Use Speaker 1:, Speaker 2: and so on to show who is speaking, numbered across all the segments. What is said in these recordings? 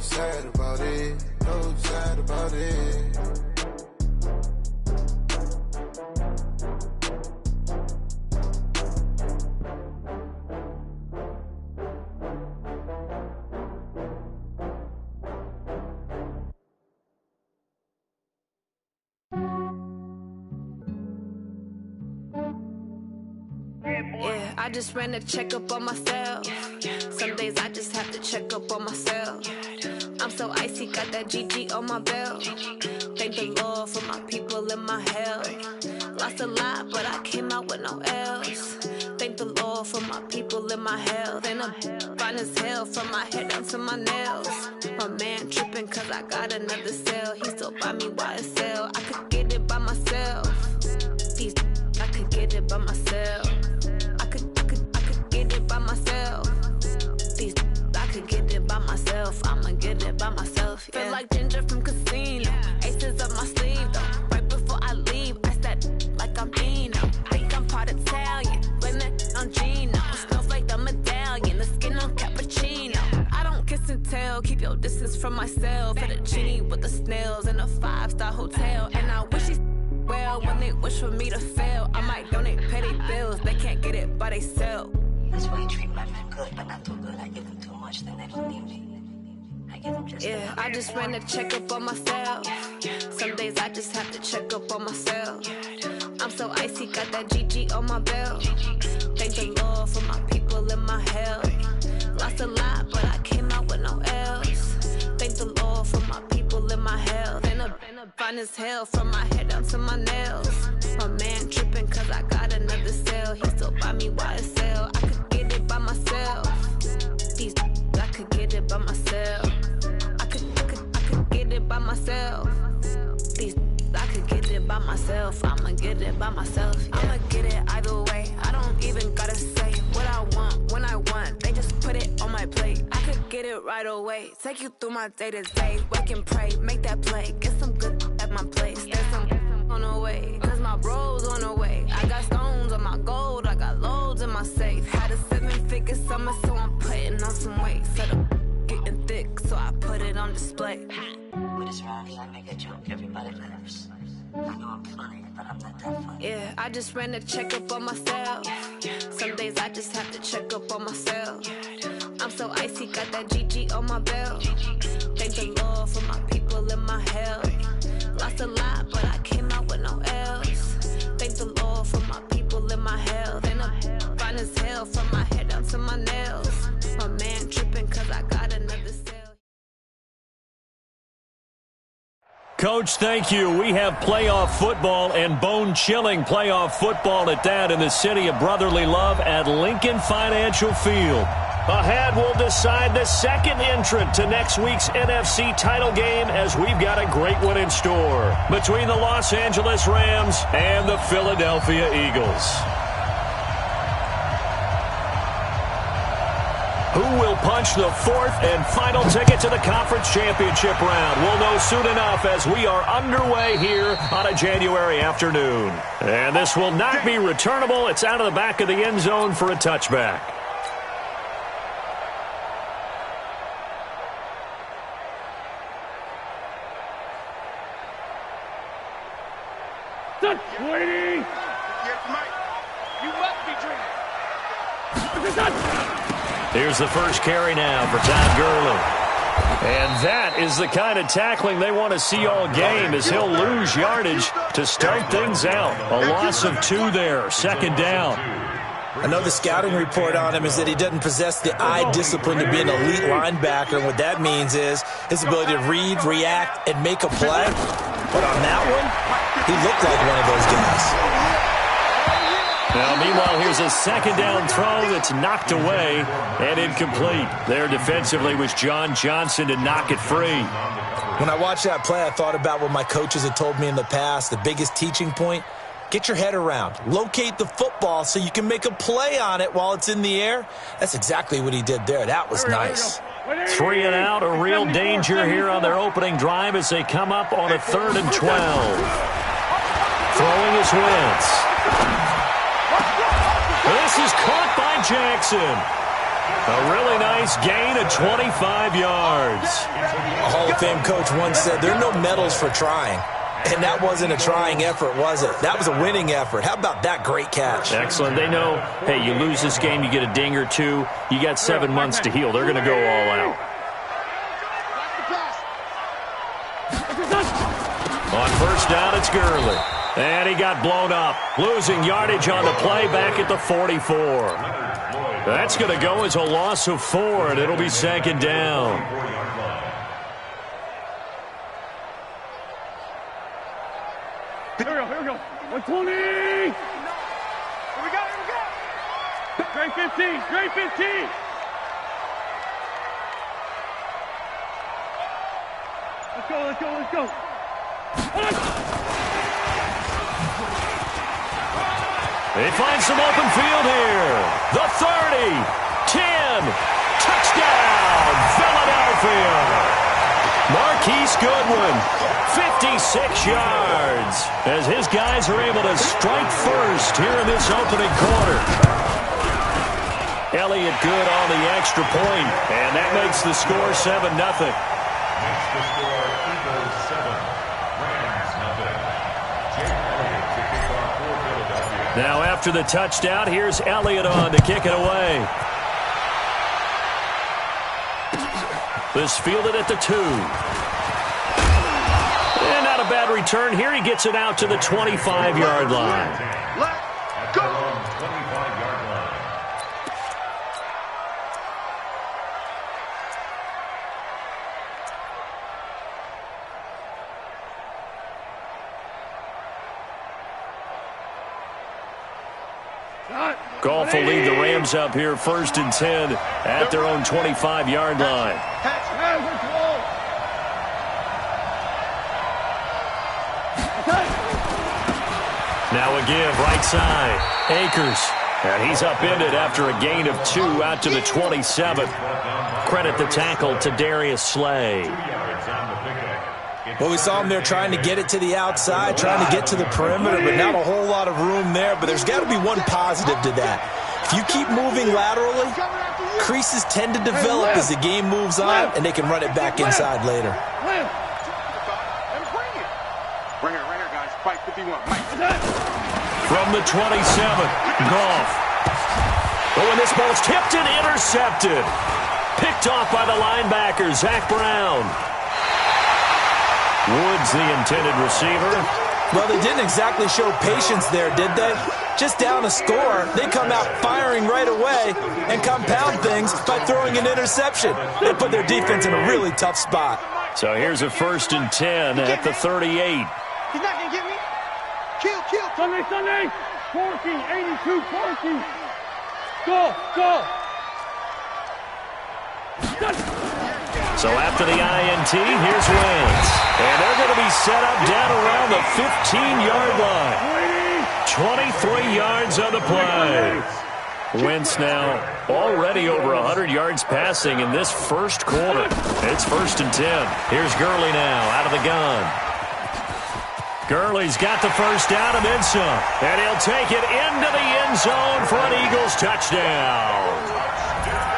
Speaker 1: sad about it, no sad about it.
Speaker 2: Yeah, I just ran a checkup on myself. Some days I just have to check up on myself. I'm so icy, got that GG on my belt. Thank the Lord for my people in my health. Lost a lot, but I came out with no L's. Thank the Lord for my people in my health. And I'm fine as hell from my head down to my nails. My man tripping cause I got another cell. He still buy me YSL. I could get it by myself. These I could get it by myself. I could get it by myself. These I could get it by myself. I'ma get it by myself. Yeah. Feel like Ginger from Casino. Aces up my sleeve though. Right before I leave, I said like I'm Dino. Think I'm part Italian. Blame it on Gino. Snowflake the medallion. The skin on cappuccino. I don't kiss and tell. Keep your distance from myself. At a genie with the snails in a 5-star hotel. And I wish he's well when they wish for me to fail. I might donate petty bills. They can't get it by themselves.
Speaker 3: That's why you treat my men good, but not too good. I give them too much, then they don't need me. I give them just
Speaker 2: yeah, I just ran a checkup on myself. Some days I just have to check up on myself. I'm so icy, got that GG on my belt. Thank the Lord for my people in my health. Lost a lot, but I came out with no L's. Thank the Lord for my people in my health. And I'm fine as hell from my head down to my nails. My man tripping cause I got another cell. He still buy me YSL. I could get it by myself. These I could get it by myself. I could get it by myself. These I could get it by myself. I'ma get it by myself. Yeah. I'ma get it either way. I don't even gotta say what I want when I want. They just put it on my plate. I could get it right away. Take you through my day to day. Wake and pray, make that play. Get some good at my place. There's some on the way, cause my bros on the way. I got stones on my gold. I got loads in my safe. Had a 7-figure summer, so I'm putting on some weight. Set up getting thick, so I put it on display.
Speaker 3: With this round here, I make a joke, everybody laughs. I know I'm funny, but I'm not that funny.
Speaker 2: Yeah, I just ran a checkup on myself. Some days I just have to check up on myself. I'm so icy, got that GG on my belt. Thank the Lord for my people in my health. Lost a lot, but I came out with no L's. Thank the Lord for my people in my health. And I'm fine as hell from my head down to my nails. My man tripping cause I got another cell.
Speaker 4: Coach, thank you. We have playoff football and bone-chilling playoff football at that in the city of brotherly love at Lincoln Financial Field. Ahead, we'll decide the second entrant to next week's NFC title game as we've got a great one in store between the Los Angeles Rams and the Philadelphia Eagles. Who will punch the fourth and final ticket to the conference championship round? We'll know soon enough as we are underway here on a January afternoon. And this will not be returnable. It's out of the back of the end zone for a touchback.
Speaker 5: Sweetie! Yes, Mike. You must be dreaming.
Speaker 4: Here's the first carry now for Todd Gurley. And that is the kind of tackling they want to see all game as he'll lose yardage to start things out. A loss of 2 there, second down.
Speaker 6: I know the scouting report on him is that he doesn't possess the eye discipline to be an elite linebacker. And what that means is his ability to read, react, and make a play. But on that one, he looked like one of those guys.
Speaker 4: Now, meanwhile, here's a second down throw that's knocked away and incomplete. There defensively was John Johnson to knock it free.
Speaker 6: When I watched that play, I thought about what my coaches had told me in the past. The biggest teaching point, get your head around. Locate the football so you can make a play on it while it's in the air. That's exactly what he did there. That was nice.
Speaker 4: 3 and out, a real danger here on their opening drive as they come up on a 3rd and 12. Throwing is Wentz. This is caught by Jackson. A really nice gain of 25 yards.
Speaker 6: A Hall of Fame coach once said, there are no medals for trying. And that wasn't a trying effort, was it? That was a winning effort. How about that great catch?
Speaker 4: Excellent. They know, hey, you lose this game, you get a ding or two. You got 7 months to heal. They're going to go all out. On first down, it's Gurley. And he got blown up. Losing yardage on the play back at the 44. That's going to go as a loss of 4, and it'll be second down.
Speaker 5: Here we go. 120. Here we go. Straight 15. Let's go.
Speaker 4: They find some open field here. The 30, 10, touchdown, Philadelphia. Marquise Goodwin, 56 yards, as his guys are able to strike first here in this opening quarter. Elliott good on the extra point, and that makes the score 7-0.
Speaker 7: Makes the score Eagles 7, Rams nothing. Jake Elliott to kick off for Philadelphia.
Speaker 4: Now after the touchdown, here's Elliott on to kick it away. This fielded at the 2. And not a bad return here. He gets it out to the 25-yard line.
Speaker 7: At their own 25-yard line.
Speaker 4: Goff will lead the Rams up here first and 10 at their own 25-yard line. Now again, right side, Akers. And he's upended after a gain of 2 out to the 27. Credit the tackle to Darius Slay.
Speaker 6: Well, we saw him there trying to get it to the outside, trying to get to the perimeter, but not a whole lot of room there. But there's got to be one positive to that. If you keep moving laterally, creases tend to develop as the game moves on, and they can run it back inside later.
Speaker 5: Right here, guys. Fight 51.
Speaker 4: From the 27, Goff. Oh, and this ball's tipped and intercepted. Picked off by the linebacker, Zach Brown. Woods, the intended receiver.
Speaker 6: Well, they didn't exactly show patience there, did they? Just down a score, they come out firing right away and compound things by throwing an interception. They put their defense in a really tough spot.
Speaker 4: So here's a 1st and 10 at the 38.
Speaker 5: He's not going to get me. Kill. Sunday. 14, 82, 14. Go.
Speaker 4: So after the INT, here's Wentz. And they're going to be set up down around the 15-yard line. 23 yards on the play. Wentz now already over 100 yards passing in this first quarter. It's 1st and 10. Here's Gurley now out of the gun. Gurley's got the first down and then some. And he'll take it into the end zone for an Eagles touchdown.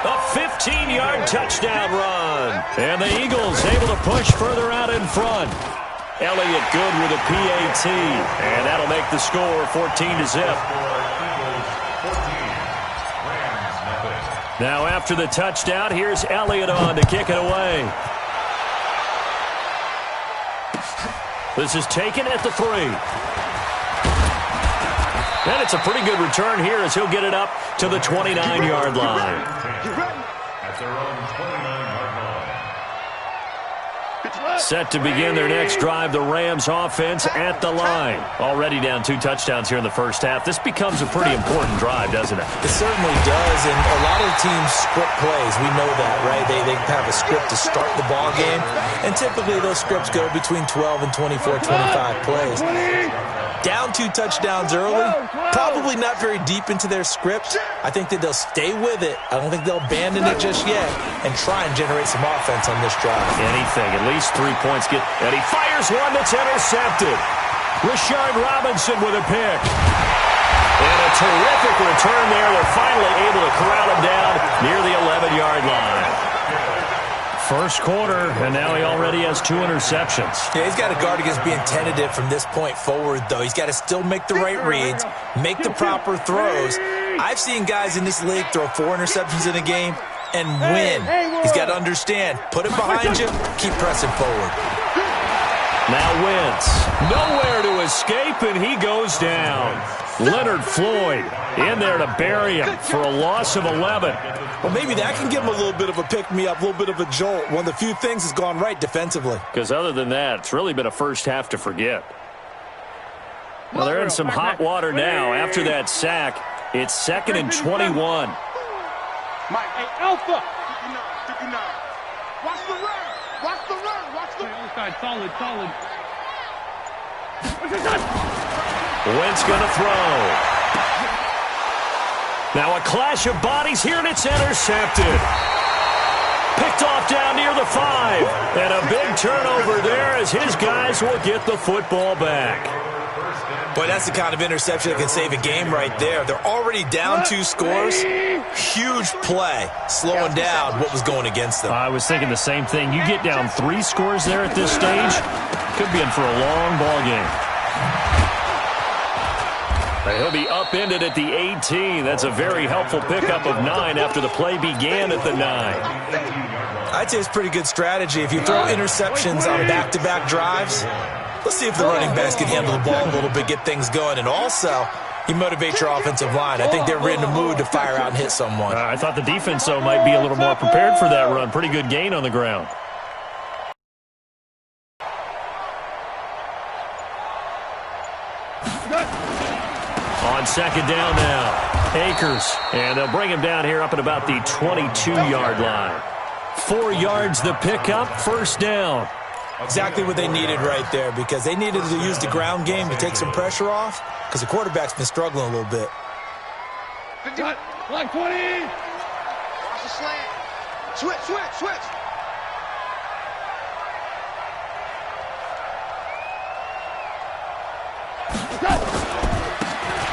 Speaker 4: A 15-yard touchdown run. And the Eagles able to push further out in front. Elliott good with a PAT. And that'll make the score 14-0. Now after the touchdown, here's Elliott on to kick it away. This is taken at the 3. And it's a pretty good return here as he'll get it up to the 29-yard line.
Speaker 7: At their own 29-yard line.
Speaker 4: Set to begin their next drive, the Rams offense at the line. Already down 2 touchdowns here in the first half. This becomes a pretty important drive, doesn't it?
Speaker 6: It certainly does, and a lot of teams script plays. We know that, right? They have a script to start the ball game, and typically those scripts go between 12 and 24, 25 plays. Down 2 touchdowns early, probably not very deep into their script. I think that they'll stay with it. I don't think they'll abandon it just yet and try and generate some offense on this drive.
Speaker 4: Anything, at least 3 points. And he fires one that's intercepted. Rashard Robinson with a pick. And a terrific return there. They're finally able to corral him down near the 11-yard line. First quarter, and now he already has 2 interceptions.
Speaker 6: Yeah, he's got to guard against being tentative from this point forward, though. He's got to still make the right reads, make the proper throws. I've seen guys in this league throw 4 interceptions in a game and win. He's got to understand, put it behind you, keep pressing forward.
Speaker 4: Now Wentz, nowhere to escape, and he goes down. Leonard Floyd in there to bury him for a loss of 11.
Speaker 6: Well, maybe that can give him a little bit of a pick-me-up, a little bit of a jolt. One of the few things has gone right defensively.
Speaker 4: Because other than that, it's really been a first half to forget. Well, they're in some hot water now. After that sack, it's 2nd and 21.
Speaker 5: Mike, hey, Alpha. 59. Watch the run. Watch the run. Watch the run. Solid.
Speaker 4: Wentz going to throw. Now a clash of bodies here, and it's intercepted. Picked off down near the 5. And a big turnover there as his guys will get the football back.
Speaker 6: Boy, that's the kind of interception that can save a game right there. They're already down 2 scores. Huge play, slowing down what was going against them.
Speaker 4: I was thinking the same thing. You get down 3 scores there at this stage, could be in for a long ball game. He'll be upended at the 18. That's a very helpful pickup of 9 after the play began at the 9.
Speaker 6: I'd say it's pretty good strategy. If you throw interceptions on back-to-back drives, let's see if the running backs can handle the ball a little bit, get things going. And also, you motivate your offensive line. I think they're in the mood to fire out and hit someone.
Speaker 4: I thought the defense, though, might be a little more prepared for that run. Pretty good gain on the ground. On 2nd down now, Akers. And they'll bring him down here up at about the 22-yard line. 4 yards the pickup, 1st down.
Speaker 6: Exactly what they needed right there, because they needed to use the ground game to take some pressure off, because the quarterback's been struggling a little bit.
Speaker 5: Like 20. Watch the slant. Switch.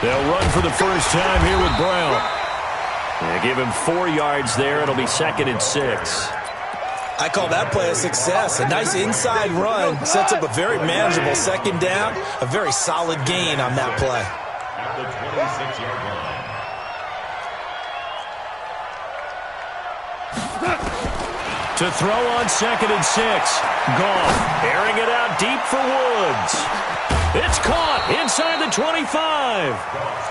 Speaker 4: They'll run for the first time here with Brown. They give him 4 yards there. It'll be 2nd and 6.
Speaker 6: I call that play a success. A nice inside run sets up a very manageable 2nd down. A very solid gain on that play.
Speaker 7: At the 26-yard line.
Speaker 4: To throw on 2nd and 6. Goff airing it out deep for Woods. It's caught inside the 25.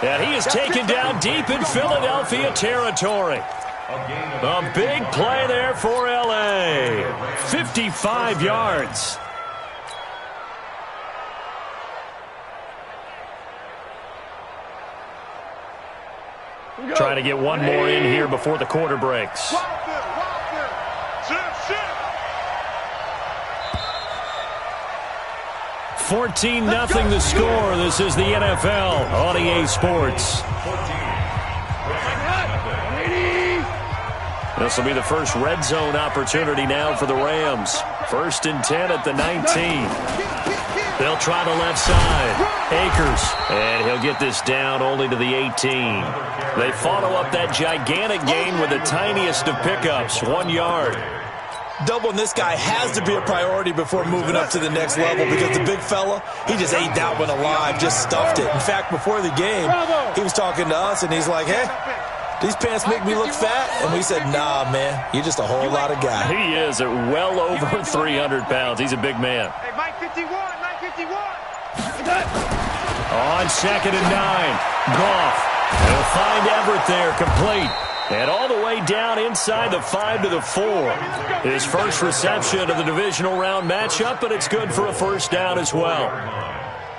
Speaker 4: And he is taken down deep in Philadelphia territory. A big play there for L.A. 55 yards. Trying to get one more in here before the quarter breaks. 14-0 the score. This is the NFL on EA Sports. This will be the first red zone opportunity now for the Rams. 1st and 10 at the 19. They'll try the left side. Akers. And he'll get this down only to the 18. They follow up that gigantic gain with the tiniest of pickups, 1 yard.
Speaker 6: Doubling this guy has to be a priority before moving up to the next level, because the big fella, he just ate that one alive, just stuffed it. In fact, before the game, he was talking to us, and he's like, hey, these pants make me look fat? And we said, nah, man, you're just a whole lot of guy.
Speaker 4: He is at well over 300 pounds. He's a big man.
Speaker 5: Hey, Mike 51.
Speaker 4: On 2nd and 9, Goff. He'll find Everett there, complete. And all the way down inside the 5 to the 4. His first reception of the divisional round matchup, but it's good for a 1st down as well.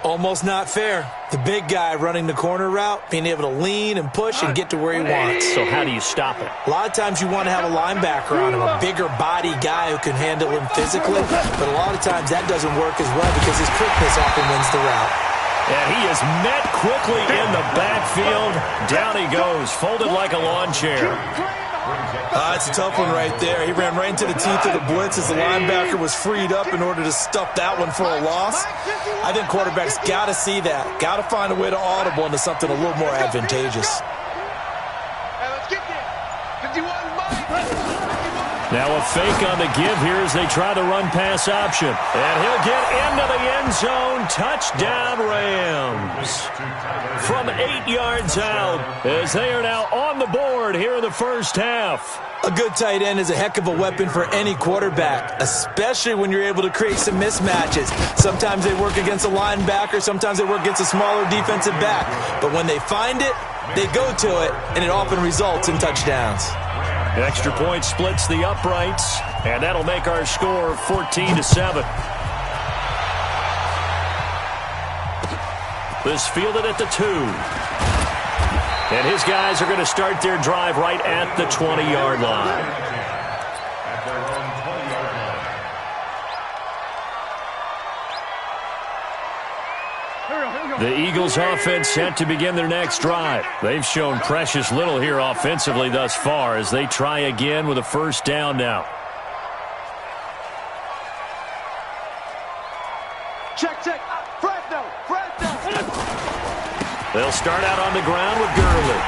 Speaker 6: Almost not fair. The big guy running the corner route, being able to lean and push and get to where he wants.
Speaker 4: So how do you stop it?
Speaker 6: A lot of times you want to have a linebacker on him, a bigger body guy who can handle him physically. But a lot of times that doesn't work as well, because his quickness often wins the route.
Speaker 4: And he is met quickly in the backfield. Down he goes, folded like a lawn chair.
Speaker 6: It's a tough one right there. He ran right into the teeth of the blitz as the linebacker was freed up in order to stuff that one for a loss. I think quarterbacks got to see that. Got to find a way to audible into something a little more advantageous.
Speaker 4: Now a fake on the give here as they try the run-pass option. And he'll get into the end zone. Touchdown, Rams. From 8 yards out as they are now on the board here in the first half.
Speaker 6: A good tight end is a heck of a weapon for any quarterback, especially when you're able to create some mismatches. Sometimes they work against a linebacker. Sometimes they work against a smaller defensive back. But when they find it, they go to it, and it often results in touchdowns.
Speaker 4: Extra point splits the uprights, and that'll make our score 14-7. This fielded at the 2. And his guys are going to start their drive right at the 20-yard line.
Speaker 7: At their own 20-yard line.
Speaker 4: The Eagles offense set to begin their next drive. They've shown precious little here offensively thus far as they try again with a first down now.
Speaker 5: Check. Fresno.
Speaker 4: They'll start out on the ground with Gurley.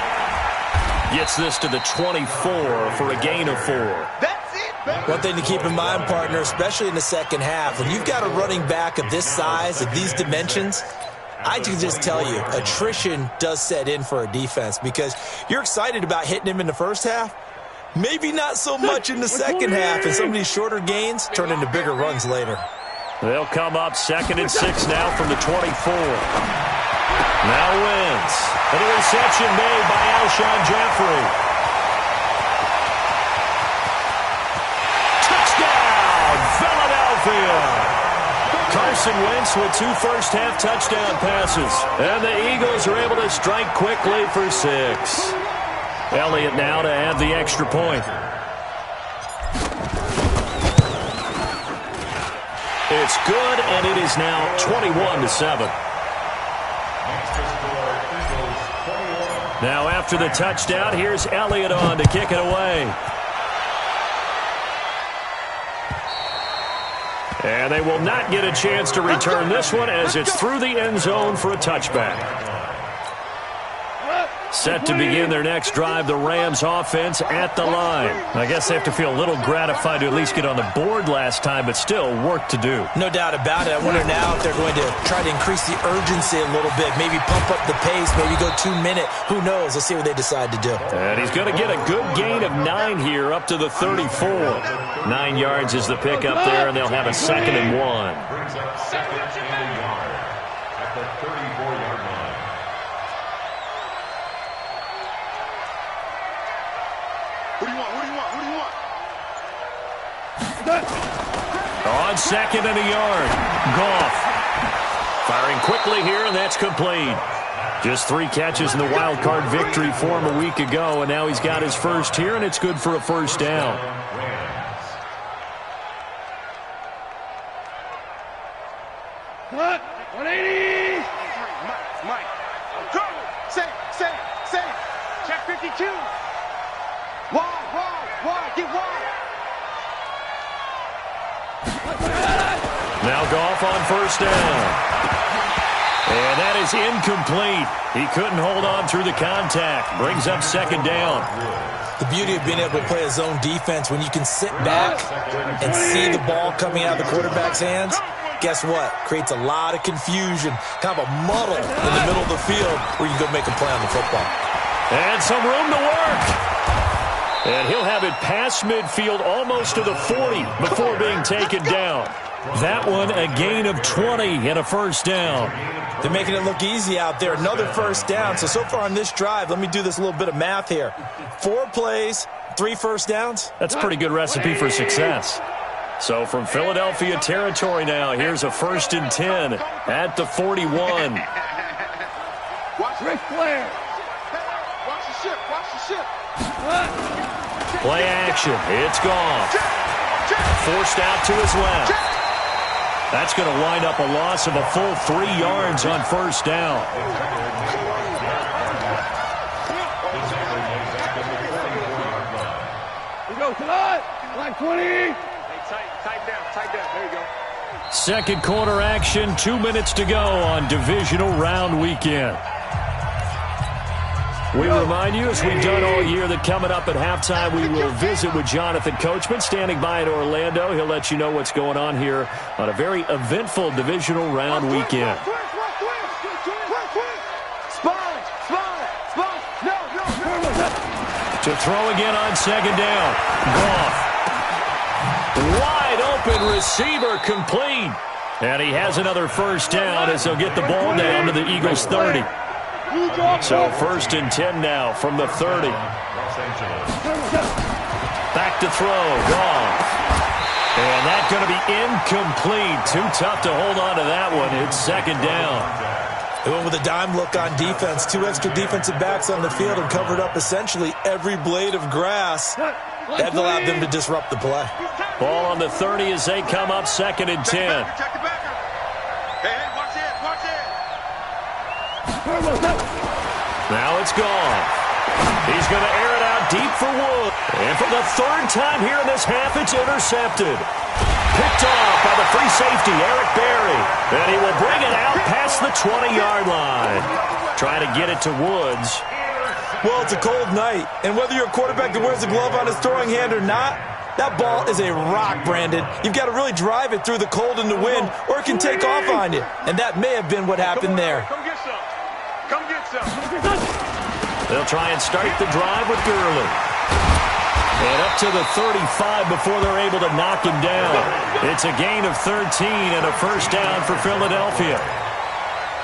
Speaker 4: Gets this to the 24 for a gain of 4.
Speaker 5: That's it, baby.
Speaker 6: One thing to keep in mind, partner, especially in the second half, when you've got a running back of this size, of these dimensions, I can just tell you, attrition does set in for a defense because you're excited about hitting him in the first half. Maybe not so much in the second half, and some of these shorter gains turn into bigger runs later.
Speaker 4: They'll come up 2nd and 6 now from the 24. Now Wentz. An interception made by Alshon Jeffrey. Touchdown, Philadelphia. Carson Wentz with 2 first-half touchdown passes. And the Eagles are able to strike quickly for 6. Elliott now to add the extra point. It's good, and it is now 21-7. Now after the touchdown, here's Elliott on to kick it away. And they will not get a chance to return this one as it's through the end zone for a touchback. Set to begin their next drive, the Rams offense at the line. I guess they have to feel a little gratified to at least get on the board last time, but still work to do.
Speaker 6: No doubt about it. I wonder now if they're going to try to increase the urgency a little bit, maybe pump up the pace, maybe go 2-minute. Who knows? Let's see what they decide to do.
Speaker 4: And he's going to get a good gain of 9 here up to the 34. 9 yards is the pickup there, and they'll have a 2nd and 1.
Speaker 7: Brings up 2nd and a yard at the 34-yard line.
Speaker 5: Who do you want?
Speaker 4: On 2nd and a yard, Goff. Firing quickly here, and that's complete. Just 3 catches in the wild card victory for him a week ago, and now he's got his first here, and it's good for a first down.
Speaker 5: 180. Mike. Go. Say. Check 52. Wide. Get wide.
Speaker 4: Now Goff on first down. And that is incomplete. He couldn't hold on through the contact. Brings up 2nd down.
Speaker 6: The beauty of being able to play a zone defense, when you can sit back and see the ball coming out of the quarterback's hands, guess what? Creates a lot of confusion, kind of a muddle in the middle of the field where you can go make a play on the football.
Speaker 4: And some room to work. And he'll have it past midfield almost to the 40 before being taken down. That one a gain of 20 and a first down.
Speaker 6: They're making it look easy out there. Another first down. So far on this drive, let me do this little bit of math here. 4 plays, 3 first downs.
Speaker 4: That's a pretty good recipe for success. So from Philadelphia territory now, here's a 1st and 10 at the 41.
Speaker 5: Watch Ric Flair. Watch the ship.
Speaker 4: Play action. It's gone. Forced out to his left. That's going to wind up a loss of a full 3 yards on first down.
Speaker 5: Like 20. Hey, tight down. There you go.
Speaker 4: Second quarter action, 2 minutes to go on divisional round weekend. We remind you, as we've done all year, that coming up at halftime, we will visit with Jonathan Coachman, standing by in Orlando. He'll let you know what's going on here on a very eventful divisional round weekend. To throw again on second down. Goff. Wide open receiver, complete. And he has another first down as they'll get the ball down to the Eagles' 30. So 1st and 10 now from the 30. Back to throw. Goff. And that's going to be incomplete. Too tough to hold on to that one. It's second down.
Speaker 6: They went with a dime look on defense. 2 extra defensive backs on the field and covered up essentially every blade of grass. That allowed them to disrupt the play.
Speaker 4: Ball on the 30 as they come up 2nd and 10. Now it's gone. He's going to air it out deep for Wood. And for the 3rd time here in this half, it's intercepted. Picked off by the free safety, Eric Berry. And he will bring it out past the 20-yard line. Trying to get it to Woods.
Speaker 6: Well, it's a cold night, and whether you're a quarterback that wears a glove on his throwing hand or not, that ball is a rock, Brandon. You've got to really drive it through the cold and the wind, or it can take off on you. And that may have been what happened there.
Speaker 5: Come get some. Come get some.
Speaker 4: They'll try and start the drive with Gurley. And up to the 35 before they're able to knock him down. It's a gain of 13 and a first down for Philadelphia.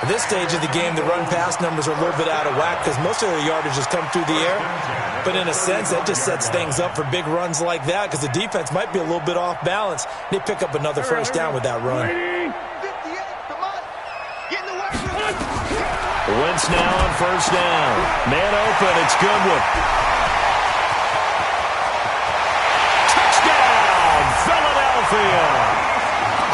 Speaker 6: At this stage of the game, the run-pass numbers are a little bit out of whack because most of their yardage has come through the air. But in a sense, that just sets things up for big runs like that because the defense might be a little bit off balance. They pick up another first down with that run.
Speaker 4: Wentz now on first down. Man open, it's Goodwin. Touchdown, Philadelphia!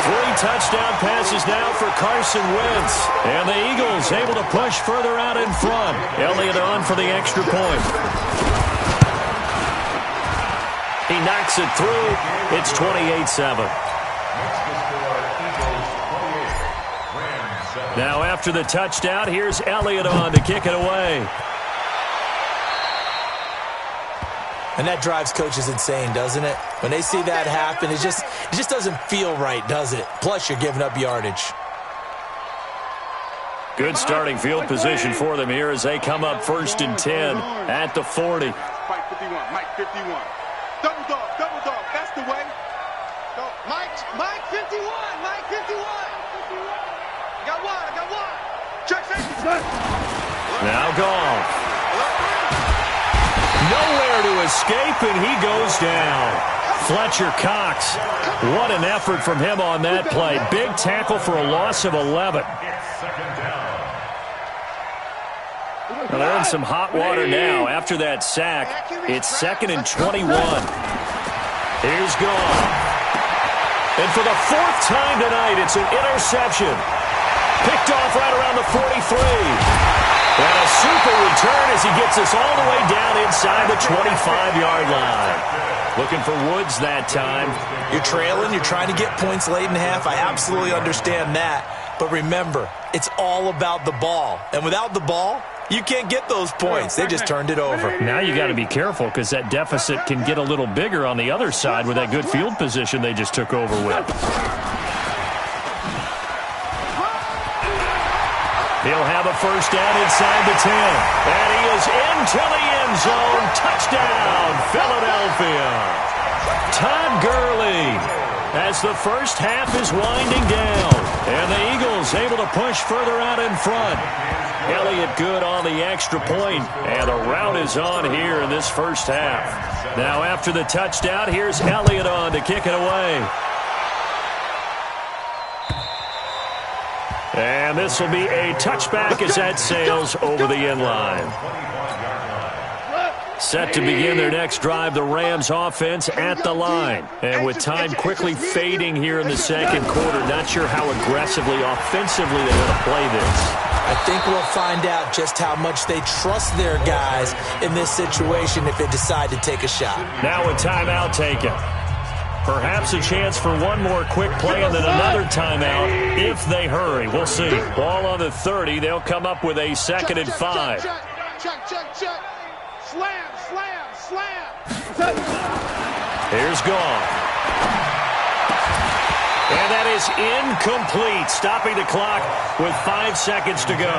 Speaker 4: 3 touchdown passes now for Carson Wentz. And the Eagles able to push further out in front. Elliott on for the extra point. He knocks it through. It's 28-7. Now after the touchdown, here's Elliott on to kick it away.
Speaker 6: And that drives coaches insane, doesn't it? When they see that happen, it just doesn't feel right, does it? Plus, you're giving up yardage.
Speaker 4: Good starting field position for them here as they come up 1st and 10 at the 40.
Speaker 5: Mike 51, Mike 51. Double dog, that's the way. Go. Mike 51, Mike 51. I got one. Check safety.
Speaker 4: Now Goff. Nowhere to escape, and he goes down. Fletcher Cox. What an effort from him on that play. Big tackle for a loss of 11. Well, they're in some hot water now. After that sack, it's 2nd and 21. Here's Goff. And for the 4th time tonight, it's an interception. Picked off right around the 43. And a super return as he gets us all the way down inside the 25-yard line. Looking for Woods that time.
Speaker 6: You're trailing. You're trying to get points late in half. I absolutely understand that. But remember, it's all about the ball. And without the ball, you can't get those points. They just turned it over.
Speaker 4: Now you got to be careful because that deficit can get a little bigger on the other side with that good field position they just took over with. He'll have a first down inside the 10. And he is into the end zone. Touchdown, Philadelphia. Todd Gurley as the first half is winding down. And the Eagles able to push further out in front. Elliott good on the extra point. And the route is on here in this first half. Now after the touchdown, here's Elliott on to kick it away. And this will be a touchback as that sails over the end line. Set to begin their next drive, the Rams offense at the line. And with time quickly fading here in the second quarter, not sure how aggressively, offensively they want to play this.
Speaker 6: I think we'll find out just how much they trust their guys in this situation if they decide to take a shot.
Speaker 4: Now a timeout taken. Perhaps a chance for one more quick play and then another timeout if they hurry. We'll see. Ball on the 30. They'll come up with a 2nd and 5.
Speaker 5: Check. Slam.
Speaker 4: Here's Goff. And that is incomplete, stopping the clock with 5 seconds to go.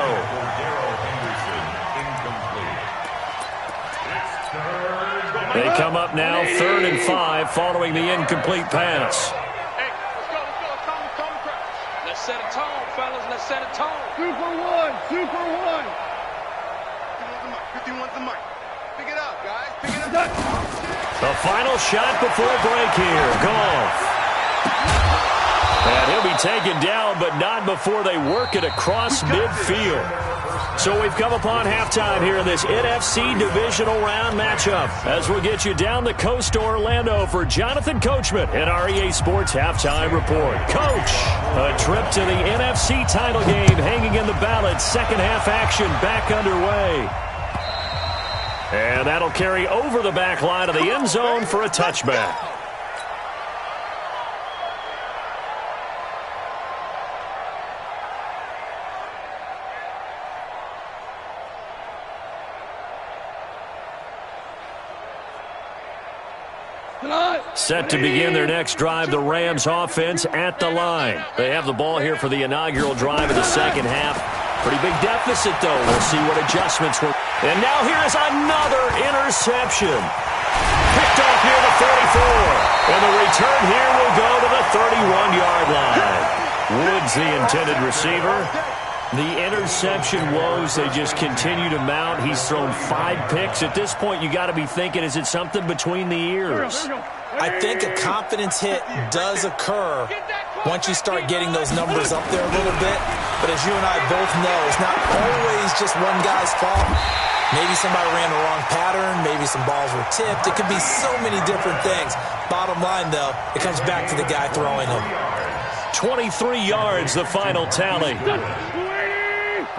Speaker 4: They come up now 3rd and 5 following the incomplete pass.
Speaker 5: Hey, let's go. Calm the crowd. Let's set a tone, fellas. Let's set a tone. Super one. 51's the mic. Pick it up, guys. Pick it up.
Speaker 4: The final shot before break here. Goff. And he'll be taken down, but not before they work it across midfield. So we've come upon halftime here in this NFC Divisional Round matchup. As we'll get you down the coast to Orlando for Jonathan Coachman in our EA Sports Halftime Report. Coach, a trip to the NFC title game hanging in the balance. Second half action back underway. And that'll carry over the back line of the end zone for a touchback. Set to begin their next drive, the Rams offense at the line. They have the ball here for the inaugural drive of the second half. Pretty big deficit, though. We'll see what adjustments will. And now here is another interception. Picked off near the 44. And the return here will go to the 31-yard line. Woods, the intended receiver. The interception woes, they just continue to mount. He's thrown 5 picks. At this point, you got to be thinking, is it something between the ears?
Speaker 6: I think a confidence hit does occur once you start getting those numbers up there a little bit. But as you and I both know, it's not always just one guy's fault. Maybe somebody ran the wrong pattern. Maybe some balls were tipped. It could be so many different things. Bottom line, though, it comes back to the guy throwing them.
Speaker 4: 23 yards, the final tally.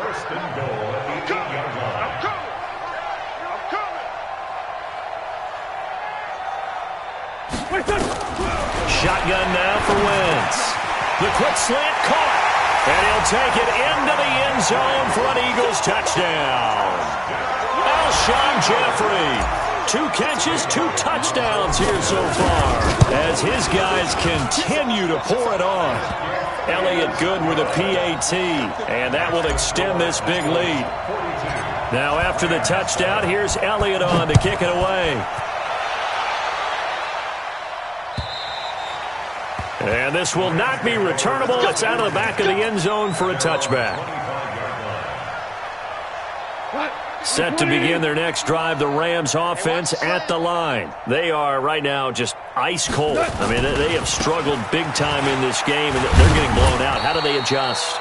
Speaker 7: First and goal at the 8-yard line.
Speaker 5: I'm coming.
Speaker 4: Shotgun now for Wentz. The quick slant caught. And he'll take it into the end zone for an Eagles touchdown. Alshon Jeffrey. 2 catches, 2 touchdowns here so far as his guys continue to pour it on. Elliott good with a PAT, and that will extend this big lead. Now after the touchdown, here's Elliott on to kick it away. And this will not be returnable. It's out of the back of the end zone for a touchback. Set to begin their next drive, the Rams offense at the line. They are right now just ice cold. I mean, they have struggled big time in this game, and they're getting blown out. How do they adjust?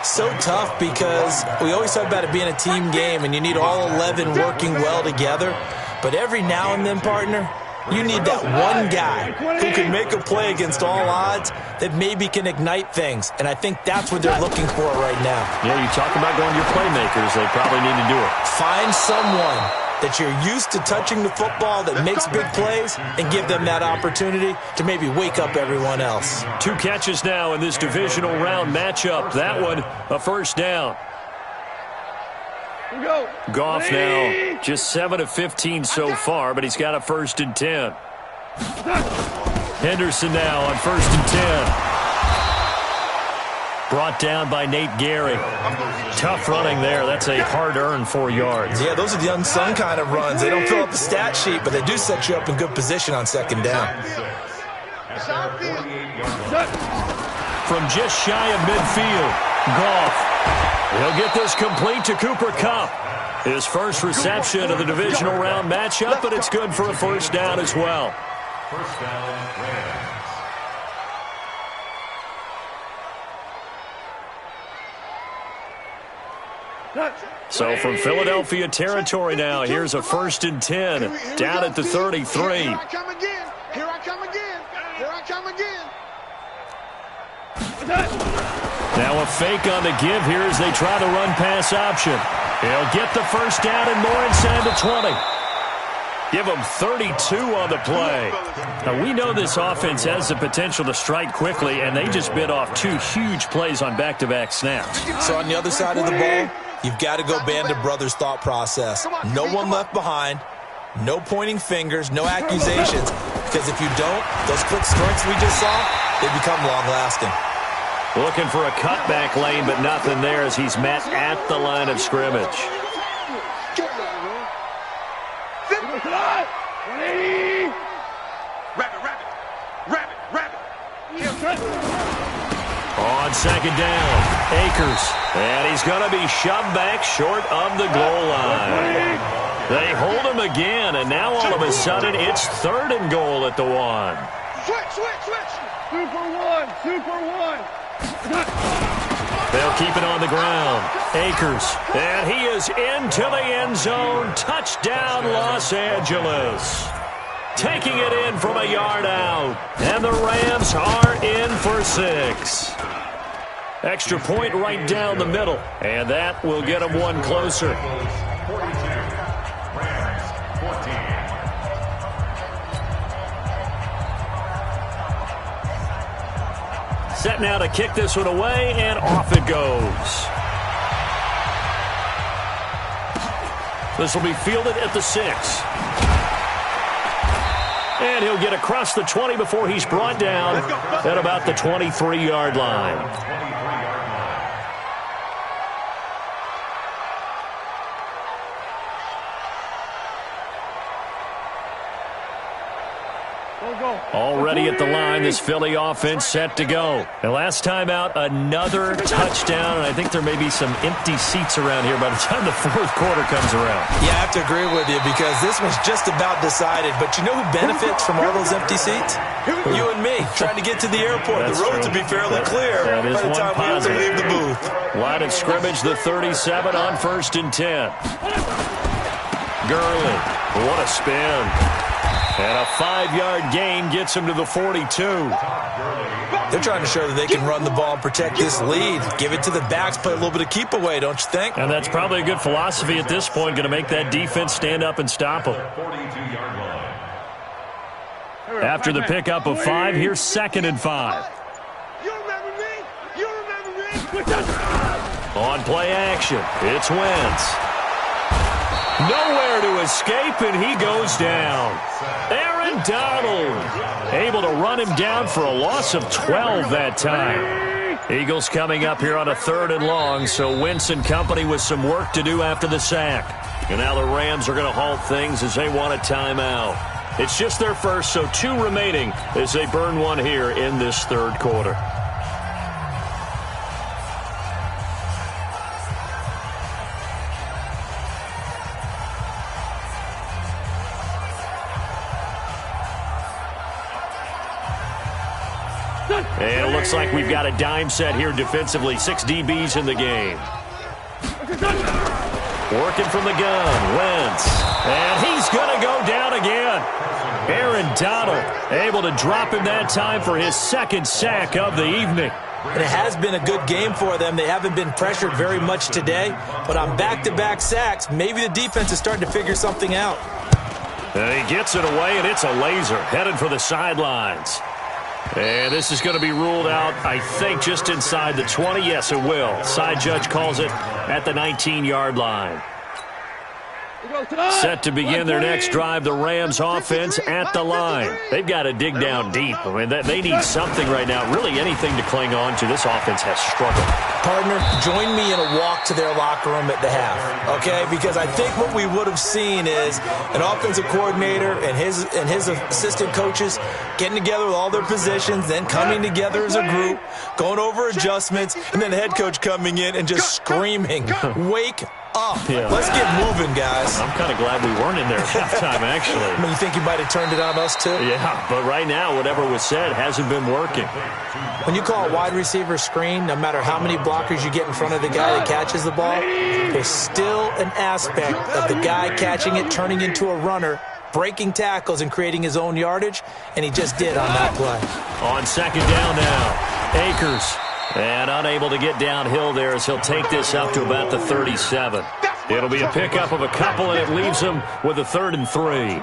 Speaker 6: So tough because we always talk about it being a team game, and you need all 11 working well together. But every now and then, partner, you need that one guy who can make a play against all odds that maybe can ignite things. And I think that's what they're looking for right now.
Speaker 4: Yeah, you talk about going to your playmakers. They probably need to do it.
Speaker 6: Find someone that you're used to touching the football that makes big plays and give them that opportunity to maybe wake up everyone else.
Speaker 4: 2 catches now in this divisional round matchup. That one, a first down. Goff now just 7 of 15 so far, but he's got a 1st and 10. Henderson now on 1st and 10. Brought down by Nate Gary. Tough running there. That's a hard-earned 4 yards.
Speaker 6: Yeah, those are the unsung kind of runs. They don't fill up the stat sheet, but they do set you up in good position on 2nd down.
Speaker 4: From just shy of midfield, Goff. He'll get this complete to Cooper Kupp. His first reception of the divisional round matchup, but it's good for a first down as well.
Speaker 7: First down, Rams.
Speaker 4: So from Philadelphia territory now, here's a 1st and 10 down at the 33.
Speaker 5: Here I come again. Here I come again. Here I come again.
Speaker 4: Now a fake on the give here as they try the run-pass option. He'll get the first down and more inside the 20. Give them 32 on the play. Now, we know this offense has the potential to strike quickly, and they just bit off 2 huge plays on back-to-back snaps.
Speaker 6: So on the other side of the ball, you've got to go Band of Brothers thought process. No one left behind, no pointing fingers, no accusations, because if you don't, those quick strikes we just saw, they become long-lasting.
Speaker 4: Looking for a cutback lane, but nothing there as he's met at the line of scrimmage. On second down, Akers. And he's going to be shoved back short of the goal line. They hold him again, and now all of a sudden it's 3rd and goal at the 1.
Speaker 5: Switch. Super one.
Speaker 4: They'll keep it on the ground. Akers. And he is into the end zone. Touchdown, Los Angeles. Taking it in from a yard out. And the Rams are in for 6. Extra point right down the middle. And that will get them one closer.
Speaker 7: 42. Rams 14.
Speaker 4: Set now to kick this one away, and off it goes. This will be fielded at the 6. And he'll get across the 20 before he's brought down at about the 23-yard line. Already at the line, this Philly offense set to go. And last time out, another touchdown. And I think there may be some empty seats around here by the time the 4th quarter comes around.
Speaker 6: Yeah, I have to agree with you because this one's just about decided. But you know who benefits from all those empty seats? You and me, trying to get to the airport.
Speaker 4: That's
Speaker 6: the road
Speaker 4: true.
Speaker 6: to be fairly clear
Speaker 4: That is
Speaker 6: by the time we have to leave the booth.
Speaker 4: Line of scrimmage, the 37 on 1st and 10. Gurley, what a spin. And a 5-yard gain gets him to the 42.
Speaker 6: They're trying to show that they can run the ball and protect this lead. Give it to the backs, play a little bit of keep away, don't you think?
Speaker 4: And that's probably a good philosophy at this point, going to make that defense stand up and stop them. After the pickup of 5, here's 2nd and 5.
Speaker 5: You remember me?
Speaker 4: On play action, it's Wentz. Nowhere to escape, and he goes down. Aaron Donald able to run him down for a loss of 12 that time. Eagles coming up here on a 3rd and long, so Wentz and company with some work to do after the sack. And now the Rams are going to halt things as they want a timeout. It's just their first, so 2 remaining as they burn one here in this 3rd quarter. And it looks like we've got a dime set here defensively. 6 DBs in the game. Working from the gun, Wentz. And he's going to go down again. Aaron Donald able to drop him that time for his 2nd sack of the evening.
Speaker 6: And it has been a good game for them. They haven't been pressured very much today. But on back-to-back sacks, maybe the defense is starting to figure something out.
Speaker 4: And he gets it away, and it's a laser headed for the sidelines. And this is going to be ruled out, I think, just inside the 20. Yes, it will. Side judge calls it at the 19-yard line. Set to begin their next drive, the Rams offense at the line. They've got to dig down deep. I mean, they need something right now, really anything to cling on to. This offense has struggled.
Speaker 6: Partner, join me in a walk to their locker room at the half, okay? Because I think what we would have seen is an offensive coordinator and his assistant coaches getting together with all their positions, then coming together as a group, going over adjustments, and then the head coach coming in and just screaming, wake up. Yeah. Let's get moving, guys.
Speaker 4: I'm kind of glad we weren't in there at halftime, actually.
Speaker 6: I mean, you think you might have turned it on us, too?
Speaker 4: Yeah, but right now, whatever was said hasn't been working.
Speaker 6: When you call a wide receiver screen, no matter how many blockers you get in front of the guy that catches the ball, there's still an aspect of the guy catching it, turning into a runner, breaking tackles and creating his own yardage, and he just did on that play.
Speaker 4: On 2nd down now, Akers. And unable to get downhill there as he'll take this up to about the 37. It'll be a pickup of a couple, and it leaves him with a 3rd and 3.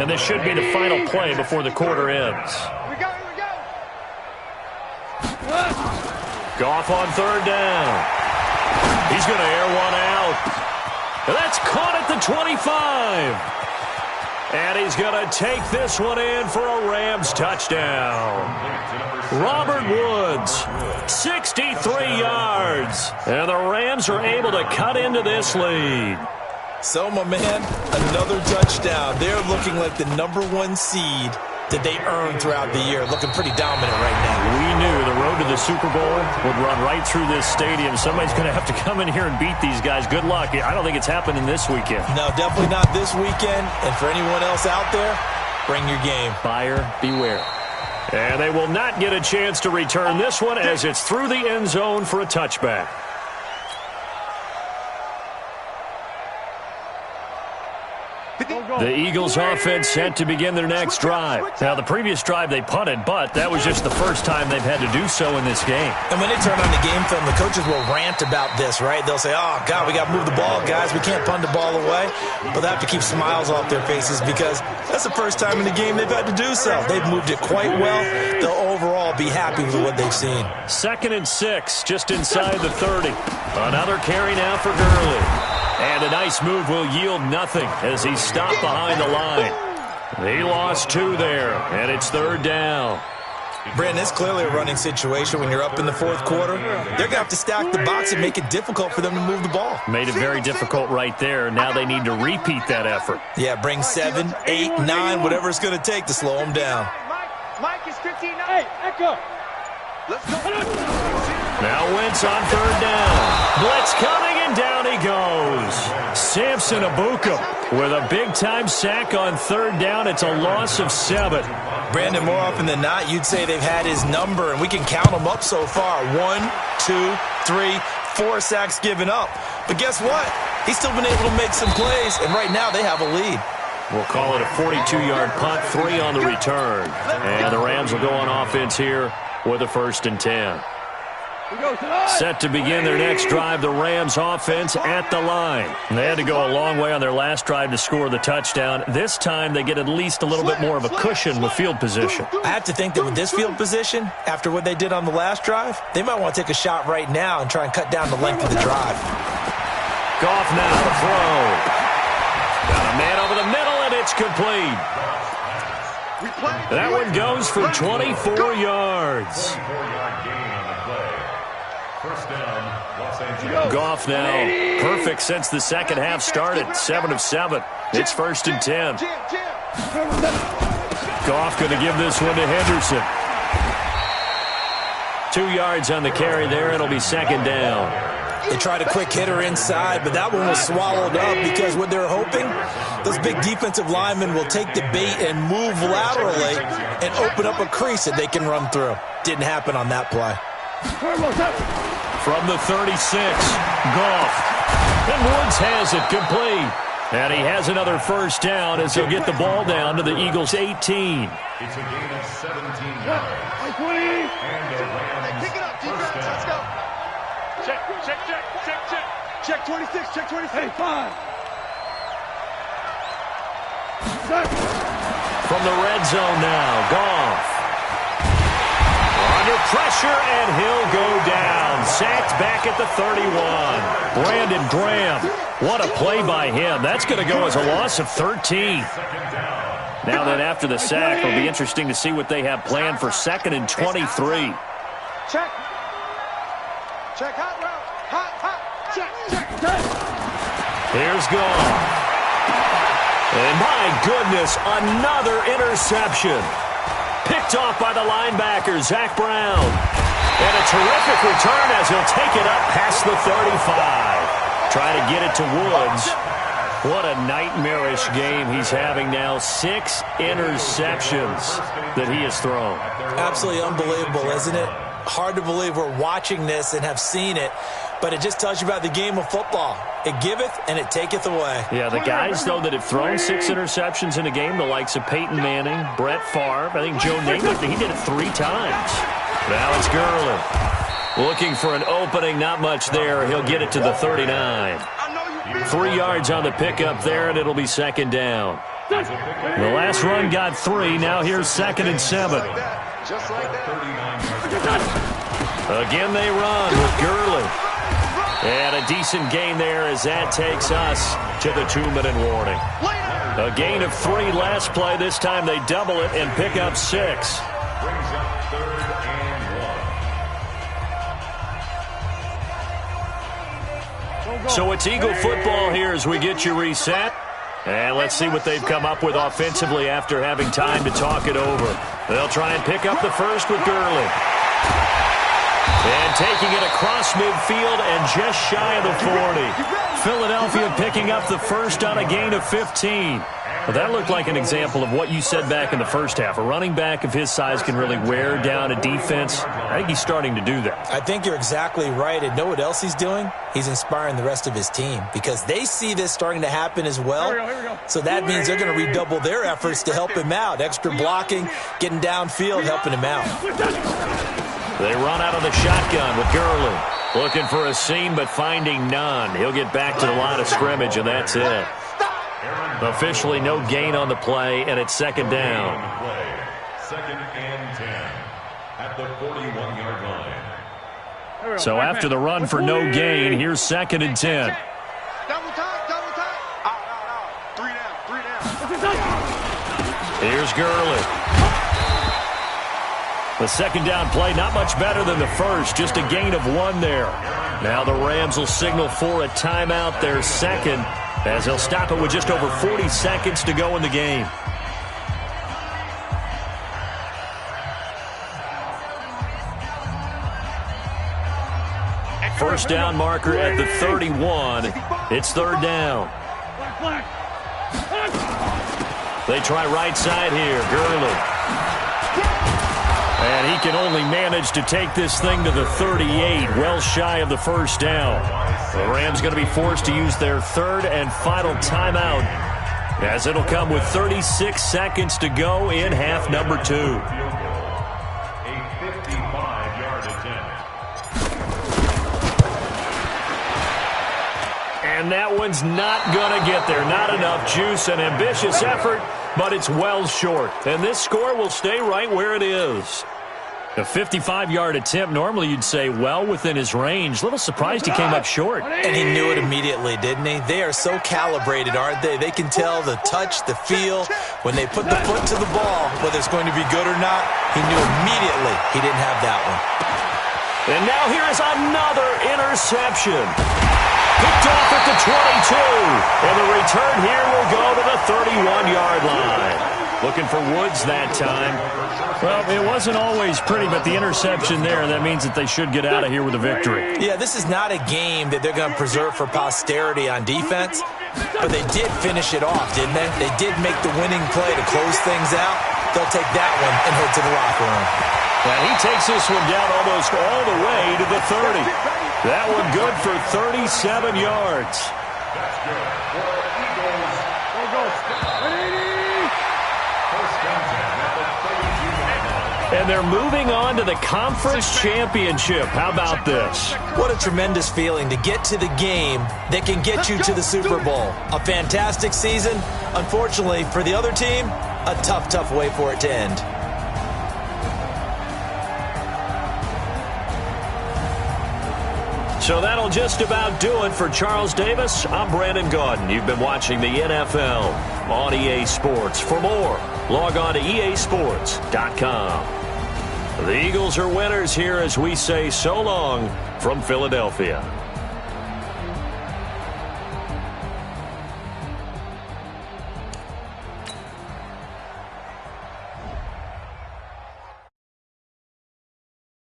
Speaker 4: And this should be the final play before the quarter ends. Goff on 3rd down. He's going to air one out. And that's caught at the 25. And he's going to take this one in for a Rams touchdown. Robert Woods, 63 yards. And the Rams are able to cut into this lead.
Speaker 6: So, my man, another touchdown. They're looking like the #1 seed that they earned throughout the year. Looking pretty dominant right now.
Speaker 4: We knew the road to the Super Bowl would run right through this stadium. Somebody's going to have to come in here and beat these guys. Good luck. I don't think it's happening this weekend.
Speaker 6: No, definitely not this weekend. And for anyone else out there, bring your game.
Speaker 4: Buyer beware. And they will not get a chance to return this one as it's through the end zone for a touchback. The Eagles offense set to begin their next drive. Now, the previous drive they punted, but that was just the first time they've had to do so in this game.
Speaker 6: And when they turn on the game film, the coaches will rant about this, right? They'll say, oh, God, we got to move the ball, guys. We can't punt the ball away. But they have to keep smiles off their faces because that's the first time in the game they've had to do so. They've moved it quite well. They'll overall be happy with what they've seen.
Speaker 4: 2nd and 6, just inside the 30. Another carry now for Gurley. And a nice move will yield nothing as he's stopped behind the line. He lost 2 there, and it's 3rd down.
Speaker 6: Brandon, it's clearly a running situation when you're up in the 4th quarter. They're going to have to stack the box and make it difficult for them to move the ball.
Speaker 4: Made it very difficult right there. Now they need to repeat that effort.
Speaker 6: Yeah, bring 7, 8, 9, whatever it's going to take to slow them down.
Speaker 5: Mike is 15. Hey, Echo. Let's go.
Speaker 4: Now Wentz on 3rd down. Blitz coming, and down he goes. Samson Abuka with a big-time sack on 3rd down. It's a loss of 7.
Speaker 6: Brandon, more often than not, you'd say they've had his number, and we can count them up so far. 1, 2, 3, 4 sacks given up. But guess what? He's still been able to make some plays, and right now they have a lead.
Speaker 4: We'll call it a 42-yard punt, 3 on the return. And the Rams will go on offense here with a 1st and 10. Set to begin their next drive, the Rams offense at the line. They had to go a long way on their last drive to score the touchdown. This time they get at least a little bit more of a cushion with field position.
Speaker 6: I have to think that with this field position, after what they did on the last drive, they might want to take a shot right now and try and cut down the length of the drive.
Speaker 4: Goff now to throw. Got a man over the middle, and it's complete. That one goes for 24 yards. Goff now perfect since the second half started. 7 of 7. It's 1st and 10. Goff going to give this one to Henderson. 2 yards on the carry there. It'll be 2nd down.
Speaker 6: They tried a quick hitter inside, but that one was swallowed up because what they're hoping, those big defensive linemen will take the bait and move laterally and open up a crease that they can run through. Didn't happen on that play.
Speaker 4: From the 36, Goff. And Woods has it complete. And he has another 1st down as he'll get the ball down to the Eagles' 18.
Speaker 7: It's a gain of 17 yards. And the Rams
Speaker 5: Pick it up, defense. Let's go. Check 26, check 26. Hey, 5.
Speaker 4: From the red zone now, Goff. Under pressure, and he'll go down. Sacked back at the 31. Brandon Graham. What a play by him. That's going to go as a loss of 13. Now then, after the sack, it'll be interesting to see what they have planned for 2nd and 23.
Speaker 5: Check. Check hot route. Hot. Check.
Speaker 4: Here's Goff. And my goodness, another interception. Picked off by the linebacker, Zach Brown. And a terrific return as he'll take it up past the 35. Try to get it to Woods. What a nightmarish game he's having now. 6 interceptions that he has thrown.
Speaker 6: Absolutely unbelievable, isn't it? Hard to believe we're watching this and have seen it, but it just tells you about the game of football. It giveth and it taketh away.
Speaker 4: Yeah, the guys, though, that have thrown 6 interceptions in a game, the likes of Peyton Manning, Brett Favre, I think Joe Namath, he did it 3 times. Now it's Gurley. Looking for an opening, not much there. He'll get it to the 39. 3 yards on the pickup there, and it'll be second down. The last run got 3. Now here's 2nd and 7. Again they run with Gurley. And a decent gain there as that takes us to the 2-minute warning. A gain of 3 last play. This time they double it and pick up 6.
Speaker 7: Brings up 3rd and 1.
Speaker 4: So it's Eagle football here as we get you reset. And let's see what they've come up with offensively after having time to talk it over. They'll try and pick up the first with Gurley. And taking it across midfield and just shy of the 40. Philadelphia picking up the first on a gain of 15. Well, that looked like an example of what you said back in the first half. A running back of his size can really wear down a defense. I think he's starting to do that.
Speaker 6: I think you're exactly right. And know what else he's doing? He's inspiring the rest of his team because they see this starting to happen as well. Here we go. So that means they're going to redouble their efforts to help him out. Extra blocking, getting downfield, helping him out.
Speaker 4: They run out of the shotgun with Gurley. Looking for a seam, but finding none. He'll get back to the line of scrimmage, and that's it. Officially no gain on the play, and it's 2nd down.
Speaker 7: 2nd and 10 at the 41-yard line.
Speaker 4: So after the run for no gain, here's 2nd and 10.
Speaker 5: Double time, double time. Out. 3 down.
Speaker 4: Here's Gurley. The 2nd down play, not much better than the first, just a gain of 1 there. Now the Rams will signal for a timeout, their second, as they'll stop it with just over 40 seconds to go in the game. First down marker at the 31. It's 3rd down. They try right side here. Gurley. And he can only manage to take this thing to the 38, well shy of the first down. The Rams going to be forced to use their 3rd and final timeout, as it'll come with 36 seconds to go in half number 2.
Speaker 7: A 55-yard attempt.
Speaker 4: And that one's not going to get there. Not enough juice, an ambitious effort, but it's well short. And this score will stay right where it is. A 55-yard attempt, normally you'd say well within his range. Little surprised he came up short.
Speaker 6: And he knew it immediately, didn't he? They are so calibrated, aren't they? They can tell the touch, the feel. When they put the foot to the ball, whether it's going to be good or not, he knew immediately he didn't have that one.
Speaker 4: And now here is another interception. Picked off at the 22. And the return here will go to the 31-yard line. Looking for Woods that time. Well, it wasn't always pretty, but the interception there, that means that they should get out of here with a victory.
Speaker 6: Yeah, this is not a game that they're going to preserve for posterity on defense, but they did finish it off, didn't they? They did make the winning play to close things out. They'll take that one and head to the locker room.
Speaker 4: And he takes this one down almost all the way to the 30. That one good for 37 yards.
Speaker 7: That's good for Eagles. Go.
Speaker 4: And they're moving on to the conference championship. How about this?
Speaker 6: What a tremendous feeling to get to the game that can get you to the Super Bowl. A fantastic season. Unfortunately, for the other team, a tough way for it to end.
Speaker 4: So that'll just about do it for Charles Davis. I'm Brandon Gaudin. You've been watching the NFL on EA Sports. For more, log on to easports.com. The Eagles are winners here as we say so long from Philadelphia.